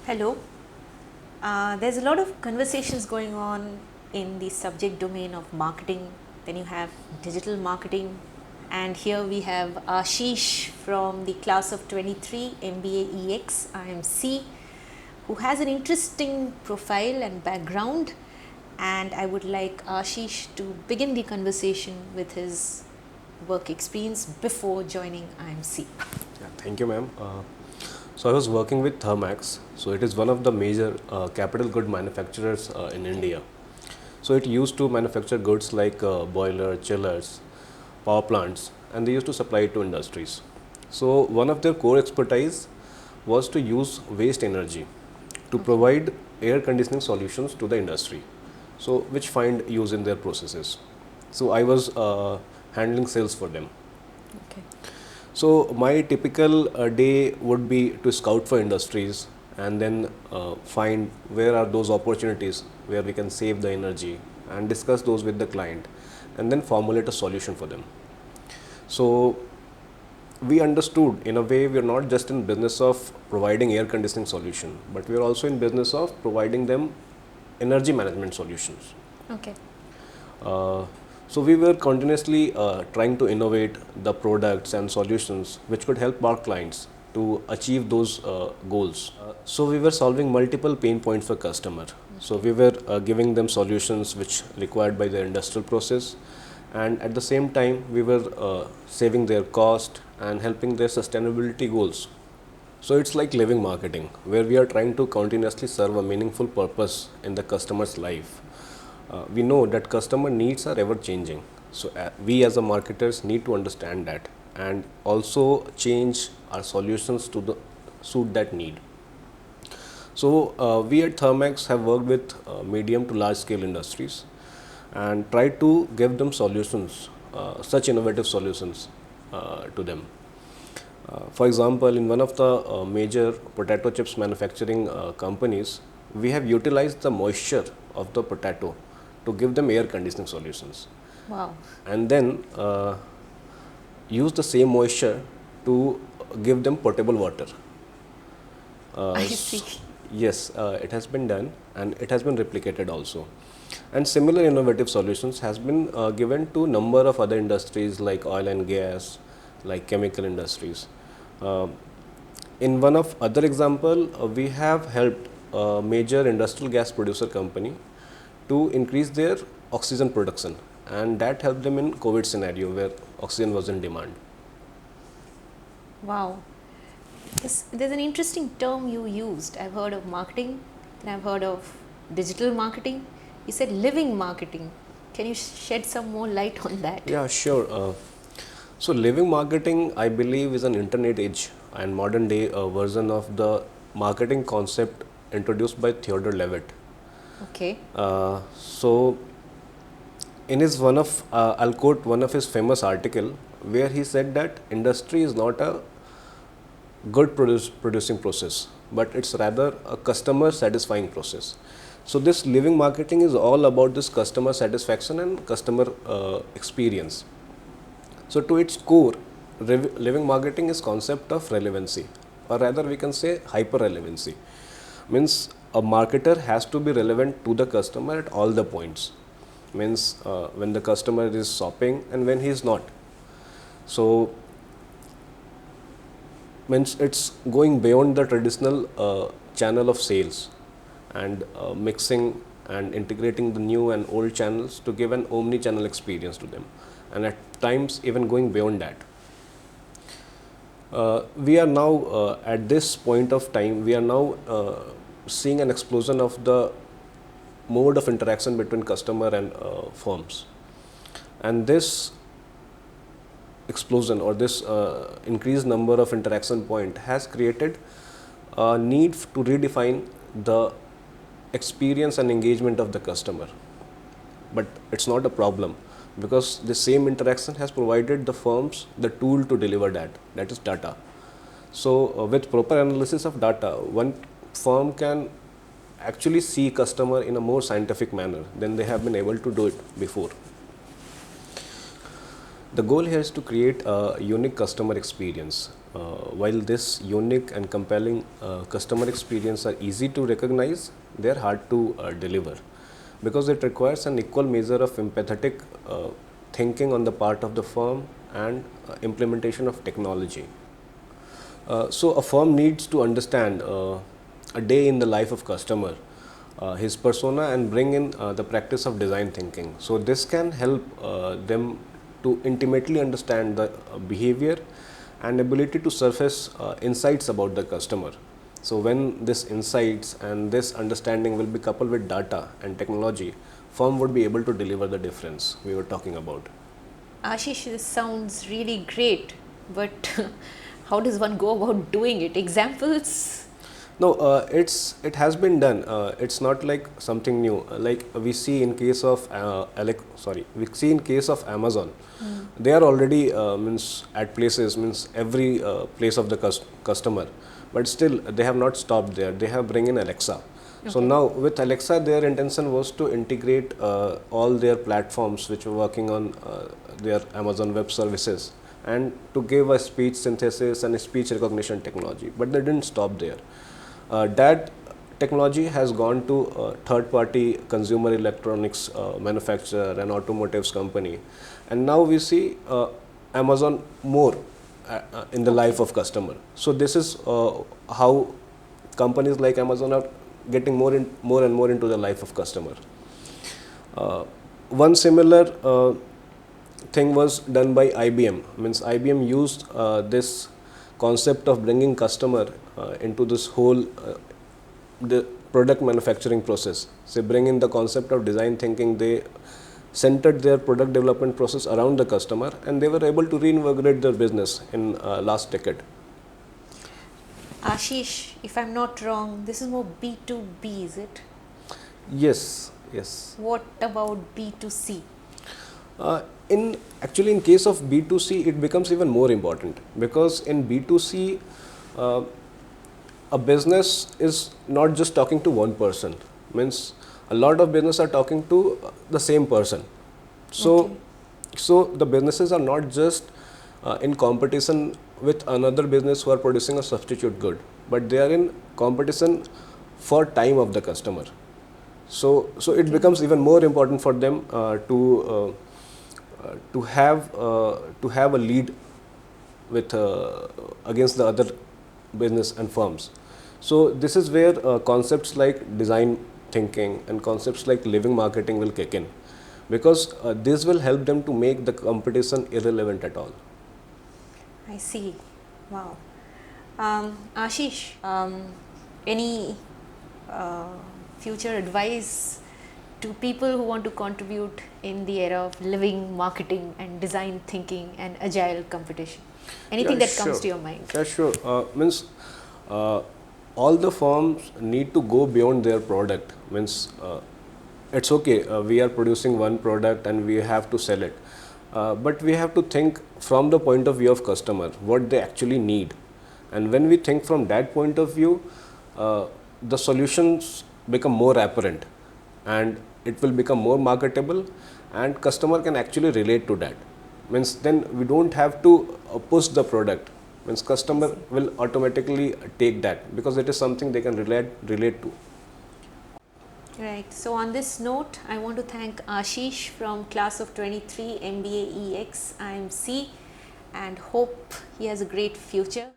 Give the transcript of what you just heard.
Hello. There's a lot of conversations going on in the subject domain of marketing. Then you have digital marketing, and here we have Ashish from the class of 23 MBAEx IMC, who has an interesting profile and background. And I would like Ashish to begin the conversation with his work experience before joining IMC. Yeah, thank you, ma'am. So I was working with Thermax. So it is one of the major capital good manufacturers in India. So it used to manufacture goods like boiler, chillers, power plants, and they used to supply it to industries. So one of their core expertise was to use waste energy to provide air conditioning solutions to the industry, so which find use in their processes. So I was handling sales for them. Okay. So my typical day would be to scout for industries and then find where are those opportunities where we can save the energy and discuss those with the client and then formulate a solution for them. So we understood in a way we are not just in business of providing air conditioning solution, but we are also in business of providing them energy management solutions. Okay. So we were continuously trying to innovate the products and solutions which could help our clients to achieve those goals. So we were solving multiple pain points for customer. So we were giving them solutions which required by their industrial process, and at the same time we were saving their cost and helping their sustainability goals. So it's like living marketing, where we are trying to continuously serve a meaningful purpose in the customer's life. We know that customer needs are ever changing, so we as a marketers need to understand that and also change our solutions to suit that need. So we at Thermax have worked with medium to large scale industries and tried to give them solutions, such innovative solutions to them. For example, in one of the major potato chips manufacturing companies, we have utilized the moisture of the potato to give them air conditioning solutions. Wow. And then use the same moisture to give them potable water. I see. Yes, it has been done and it has been replicated also. And similar innovative solutions has been given to number of other industries like oil and gas, like chemical industries. In one of other example, we have helped a major industrial gas producer company to increase their oxygen production, and that helped them in COVID scenario where oxygen was in demand. Wow. There's an interesting term you used. I've heard of marketing, then I've heard of digital marketing. You said living marketing. Can you shed some more light on that? Yeah, sure. So living marketing, I believe, is an internet age and modern day version of the marketing concept introduced by Theodore Levitt. Okay. So in his I'll quote one of his famous article where he said that industry is not a good producing process, but it's rather a customer satisfying process. So this living marketing is all about this customer satisfaction and customer experience. So to its core, living marketing is concept of relevancy, or rather we can say hyper relevancy. Means a marketer has to be relevant to the customer at all the points. Means when the customer is shopping and when he is not. So means it's going beyond the traditional channel of sales and mixing and integrating the new and old channels to give an omni-channel experience to them, and at times even going beyond that. We are now at this point of time, we are now seeing an explosion of the mode of interaction between customer and firms, and this explosion or this increased number of interaction point has created a need to redefine the experience and engagement of the customer. But it's not a problem, because the same interaction has provided the firms the tool to deliver that is data. So with proper analysis of data, one firm can actually see customer in a more scientific manner than they have been able to do it before. The goal here is to create a unique customer experience. While this unique and compelling customer experience are easy to recognize, they are hard to deliver because it requires an equal measure of empathetic thinking on the part of the firm and implementation of technology. So a firm needs to understand a day in the life of customer, his persona, and bring in the practice of design thinking. So this can help them to intimately understand the behavior and ability to surface insights about the customer. So when this insights and this understanding will be coupled with data and technology, firm would be able to deliver the difference we were talking about. Ashish, this sounds really great, but how does one go about doing it? Examples? No, it has been done. It's not like something new. Like we see in case of Amazon, they are already means at places, means every place of the customer, but still they have not stopped there. They have bring in Alexa. So now with Alexa, their intention was to integrate all their platforms which were working on their Amazon Web Services and to give a speech synthesis and a speech recognition technology. But they didn't stop there. That technology has gone to third-party consumer electronics manufacturer and automotives company, and now we see Amazon more in the life of customer. So this is how companies like Amazon are getting more and more into the life of customer. One similar thing was done by IBM. Means IBM used this concept of bringing customer into this whole the product manufacturing process. So bring in the concept of design thinking. They centered their product development process around the customer, and they were able to reinvigorate their business in last decade. Ashish, if I'm not wrong, this is more B2B, is it? Yes. What about B2C? In case of B2C, it becomes even more important because in B2C, a business is not just talking to one person. Means a lot of business are talking to the same person. So the businesses are not just in competition with another business who are producing a substitute good, but they are in competition for time of the customer. So it becomes even more important for them to have a lead with against the other business and firms. So this is where concepts like design thinking and concepts like living marketing will kick in, because this will help them to make the competition irrelevant at all. I see. Wow. Ashish, any future advice to people who want to contribute in the era of living marketing and design thinking and agile competition? Anything that comes to your mind? Yeah, sure. Means all the firms need to go beyond their product. Means it's okay, we are producing one product and we have to sell it. But we have to think from the point of view of customer, what they actually need. And when we think from that point of view, the solutions become more apparent and it will become more marketable, and customer can actually relate to that. Means then we don't have to push the product. Means customer will automatically take that because it is something they can relate to. Right. So on this note, I want to thank Ashish from class of 23 MBAEx IIM, and hope he has a great future.